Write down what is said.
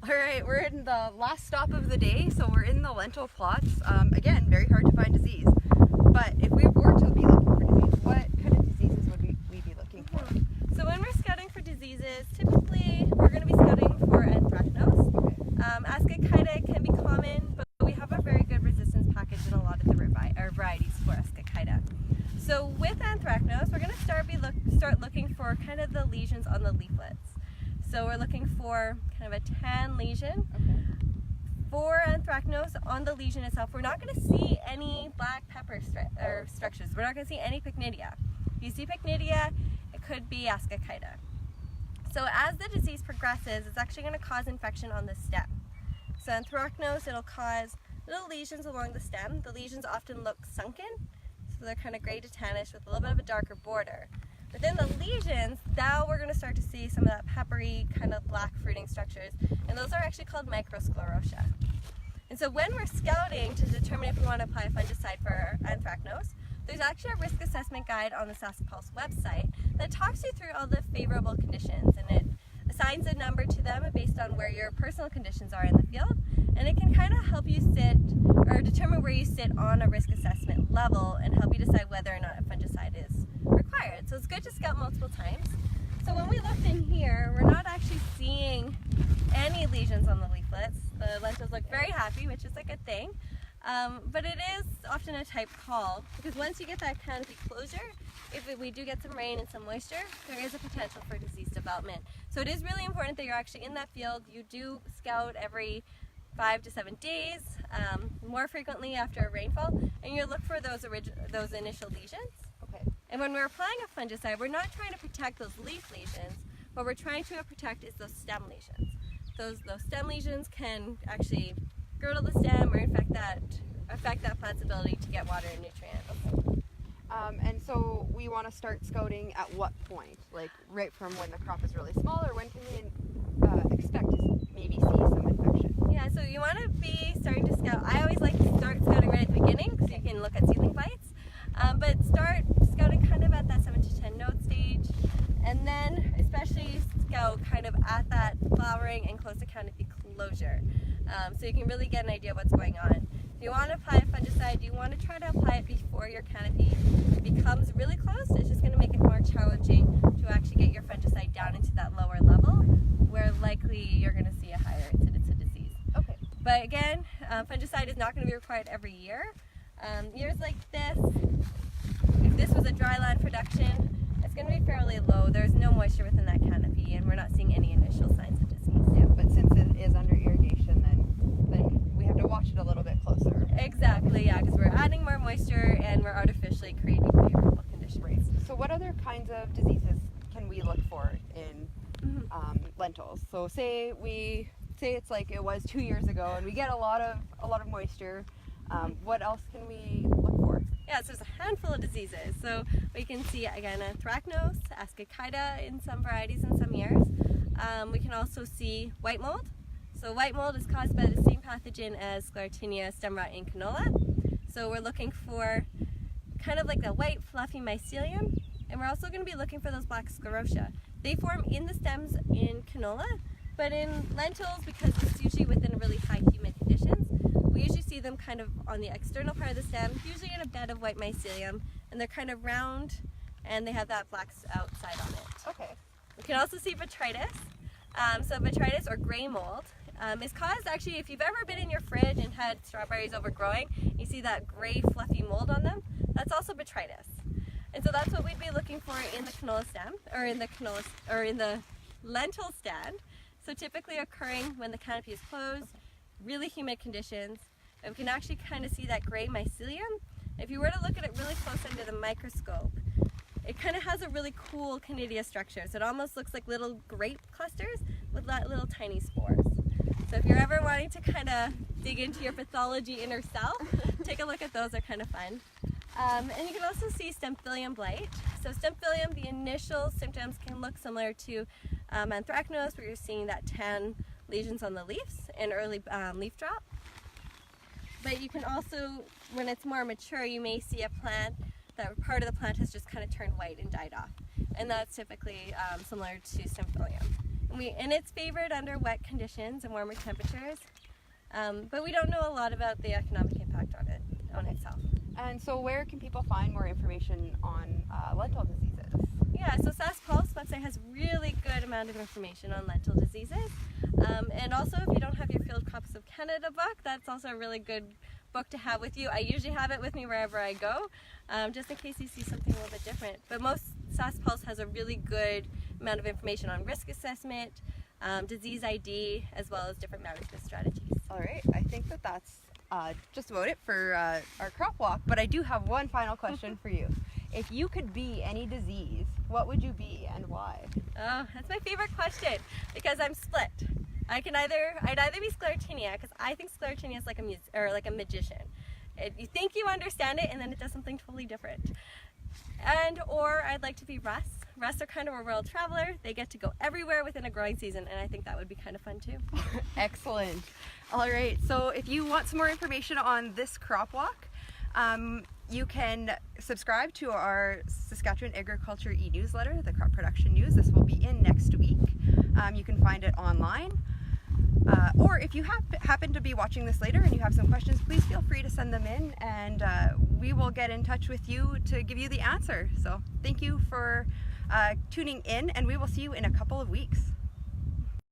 All right, we're in the last stop of the day, so we're in the lentil plots. Again, very hard to find disease. But if we were to be looking for disease, what kind of diseases would we be looking for? So when we're scouting for diseases, typically we're going to be scouting for anthracnose. Ascochyta can be common, but we have a very good resistance package in a lot of the varieties for Ascochyta. So with anthracnose, we're going to start looking for kind of the lesions on the leaflets. So we're looking for kind of a tan lesion. For anthracnose on the lesion itself, we're not going to see any black pepper structures. We're not going to see any pycnidia. If you see pycnidia, it could be Ascochyta. So as the disease progresses, it's actually going to cause infection on the stem. So anthracnose, it'll cause little lesions along the stem. The lesions often look sunken, so they're kind of gray to tannish with a little bit of a darker border. Within the lesions, now we're going to start to see some of that peppery kind of black fruiting structures, and those are actually called microsclerotia. And so when we're scouting to determine if we want to apply a fungicide for anthracnose, there's actually a risk assessment guide on the SaskPulse website that talks you through all the favorable conditions, and it assigns a number to them based on where your personal conditions are in the field, and it can kind of help you determine where you sit on a risk assessment level and help you decide whether or not a fungicide is required. So it's good to scout multiple times. So when we looked in here, we're not actually seeing any lesions on the leaflets. The lentils look very happy, which is a good thing. But it is often a type call, because once you get that canopy closure, if we do get some rain and some moisture, there is a potential for disease development. So it is really important that you're actually in that field. You do scout every 5 to 7 days, more frequently after a rainfall, and you look for those initial lesions. Okay. And when we're applying a fungicide, we're not trying to protect those leaf lesions. What we're trying to protect is those stem lesions. Those stem lesions can actually girdle the stem or affect that plant's ability to get water and nutrients. And so we want to start scouting at what point? Like right from when the crop is really small, or when can we expect to maybe see some infection? Yeah, so you want to be starting to scout. I always like to start scouting right at the beginning so you can look at seedling bites. But start scouting kind of at that 7 to 10 node stage, and then especially scout kind of at that flowering and close to canopy closure, so you can really get an idea of what's going on. If you want to apply a fungicide, you want to try to apply it before your canopy becomes really close. It's just going to make it more challenging to actually get your fungicide down into that lower level, where likely you're going to see a higher incidence of disease. Okay. But again, fungicide is not going to be required every year. Years like this, if this was a dry land production, it's going to be fairly low. There's no moisture within that canopy, and we're not seeing any initial signs of disease. Yeah, but since it is under irrigation, then we have to watch it a little bit closer. Exactly, yeah, because we're adding more moisture and we're artificially creating favorable conditions. Right. So what other kinds of diseases can we look for in lentils? So say it's like it was 2 years ago, and we get a lot of moisture. What else can we look for? Yeah, so there's a handful of diseases. So we can see, again, anthracnose, Ascochyta in some varieties in some years. We can also see white mold. So white mold is caused by the same pathogen as Sclerotinia stem rot in canola. So we're looking for kind of like the white fluffy mycelium, and we're also going to be looking for those black sclerotia. They form in the stems in canola, but in lentils, because it's usually within really high humid conditions, we usually see them kind of on the external part of the stem, usually in a bed of white mycelium, and they're kind of round, and they have that black outside on it. Okay. We can also see botrytis. So botrytis, or gray mold, is caused actually, if you've ever been in your fridge and had strawberries overgrowing, you see that gray fluffy mold on them, that's also botrytis. And so that's what we'd be looking for in the canola stem, or in the lentil stand. So typically occurring when the canopy is closed, really humid conditions, and we can actually kind of see that gray mycelium. If you were to look at it really close under the microscope, it kind of has a really cool canidia structure. So it almost looks like little grape clusters with little tiny spores. So if you're ever wanting to kind of dig into your pathology inner self, take a look at those. They're kind of fun. And you can also see Stemphylium blight. So Stemphylium, the initial symptoms can look similar to anthracnose, where you're seeing that tan lesions on the leaves and early leaf drop. But you can also, when it's more mature, you may see a plant that part of the plant has just kind of turned white and died off. And that's typically similar to Stemphylium. And it's favored under wet conditions and warmer temperatures, but we don't know a lot about the economic impact on itself. And so where can people find more information on lentil diseases? Yeah, so SAS Pulse website has really good amount of information on lentil diseases. And also, if you don't have your Field Crops of Canada book, that's also a really good book to have with you. I usually have it with me wherever I go, just in case you see something a little bit different. But SAS Pulse has a really good amount of information on risk assessment, disease ID, as well as different management strategies. All right, I think that's just about it for our crop walk, but I do have one final question for you. If you could be any disease, what would you be and why? Oh, that's my favorite question because I'm split. I'd either be sclerotinia, because I think sclerotinia is like a magician. You think you understand it and then it does something totally different. Or I'd like to be Russ. Russ are kind of a world traveler. They get to go everywhere within a growing season, and I think that would be kind of fun too. Excellent. All right, so if you want some more information on this crop walk, you can subscribe to our Saskatchewan Agriculture e-newsletter, the Crop Production News. This will be in next week. You can find it online. Or if you happen to be watching this later and you have some questions, please feel free to send them in, and we will get in touch with you to give you the answer. So thank you for tuning in, and we will see you in a couple of weeks.